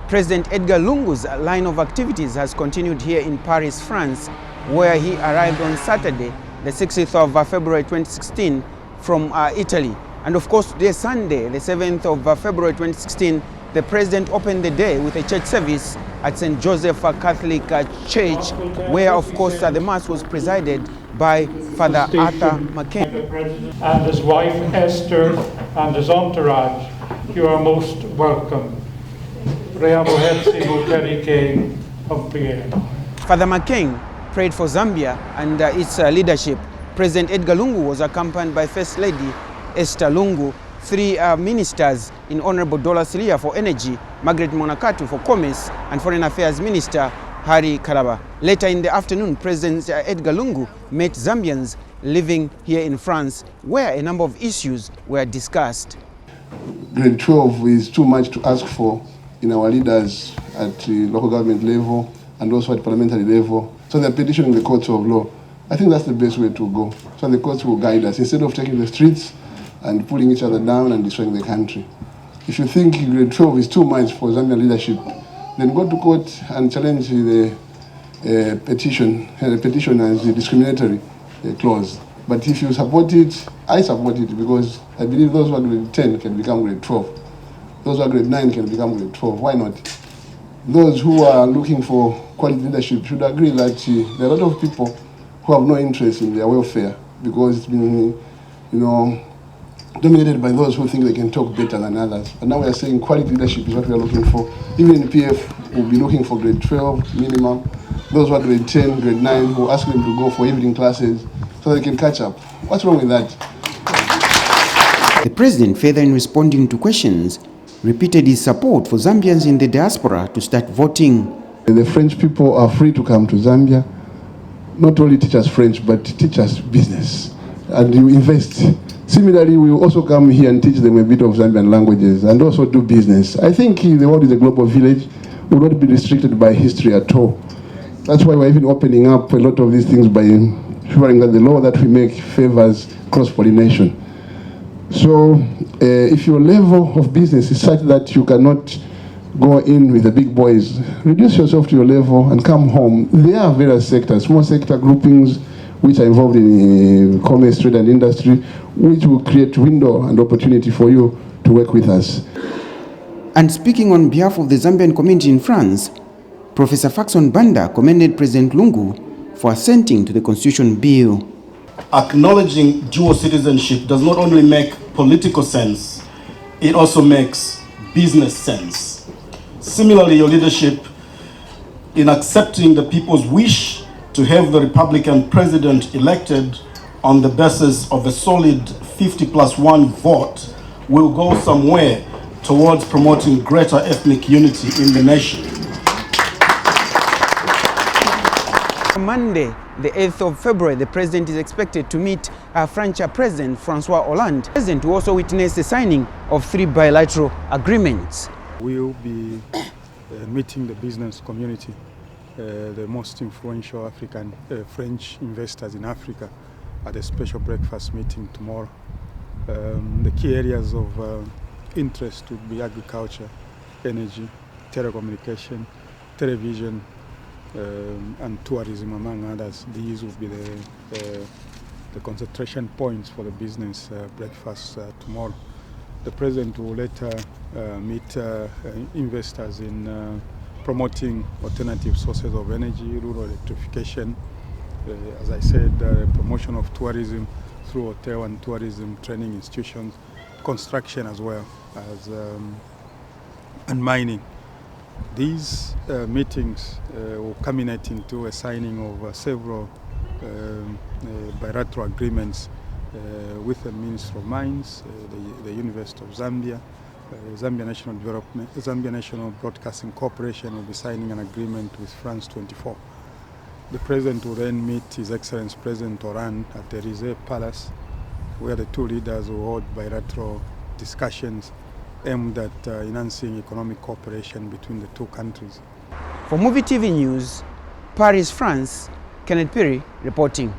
President Edgar Lungu's line of activities has continued here in Paris, France, where he arrived on Saturday, the 16th of February 2016, from Italy. And of course, today, Sunday, the 7th of February 2016, the President opened the day with a church service at St. Joseph Catholic Church, where, of course, the Mass was presided by Father Arthur McCain. And his wife, Esther, and his entourage, you are most welcome. Father McCain prayed for Zambia and its leadership. President Edgar Lungu was accompanied by First Lady Esther Lungu, three ministers in Honorable Dola Silia for Energy, Margaret Monakatu for Commerce, and Foreign Affairs Minister Hari Kalaba. Later in the afternoon, President Edgar Lungu met Zambians living here in France, where a number of issues were discussed. Grade 12 is too much to ask for in our leaders at the local government level and also at parliamentary level. So they're petitioning the courts of law. I think that's the best way to go. So the courts will guide us instead of taking the streets and pulling each other down and destroying the country. If you think grade 12 is too much for Zambian leadership, then go to court and challenge the petition as a discriminatory clause. But if you support it, I support it because I believe those who are grade 10 can become grade 12. Those who are grade 9 can become grade 12. Why not? Those who are looking for quality leadership should agree that there are a lot of people who have no interest in their welfare because it's been, dominated by those who think they can talk better than others. But now we are saying quality leadership is what we are looking for. Even in PF, we'll be looking for grade 12 minimum. Those who are grade 10, grade 9, we'll ask them to go for evening classes so they can catch up. What's wrong with that? The President, further in responding to questions, repeated his support for Zambians in the diaspora to start voting. The French people are free to come to Zambia. Not only teach us French, but teach us business. And you invest. Similarly, we will also come here and teach them a bit of Zambian languages and also do business. I think the world is a global village. We will not be restricted by history at all. That's why we're even opening up a lot of these things by ensuring that the law that we make favors cross-pollination. So if your level of business is such that you cannot go in with the big boys, reduce yourself to your level and come home. There are various sectors, small sector groupings which are involved in commerce, trade and industry, which will create window and opportunity for you to work with us. And speaking on behalf of the Zambian community in France, Professor Faxon Banda commended President Lungu for assenting to the Constitution Bill. Acknowledging dual citizenship does not only make political sense, it also makes business sense. Similarly, your leadership in accepting the people's wish to have the Republican president elected on the basis of a solid 50+1 vote will go somewhere towards promoting greater ethnic unity in the nation. Monday, the 8th of February, the President is expected to meet French President François Hollande. The President will also witness the signing of 3 bilateral agreements. We will be meeting the business community, the most influential African French investors in Africa, at a special breakfast meeting tomorrow. The key areas of interest would be agriculture, energy, telecommunication, television, and tourism, among others. These will be the concentration points for the business breakfast tomorrow. The President will later meet investors in promoting alternative sources of energy, rural electrification, as I said, promotion of tourism through hotel and tourism training institutions, construction as well as and mining. These meetings will culminate into a signing of several bilateral agreements with the Ministry of Mines, the University of Zambia, Zambia National Development, Zambia National Broadcasting Corporation will be signing an agreement with France 24. The President will then meet His Excellency President Hollande at the Élysée Palace, where the two leaders will hold bilateral discussions aimed at enhancing economic cooperation between the two countries. For Muvi TV News, Paris, France, Kenneth Piri reporting.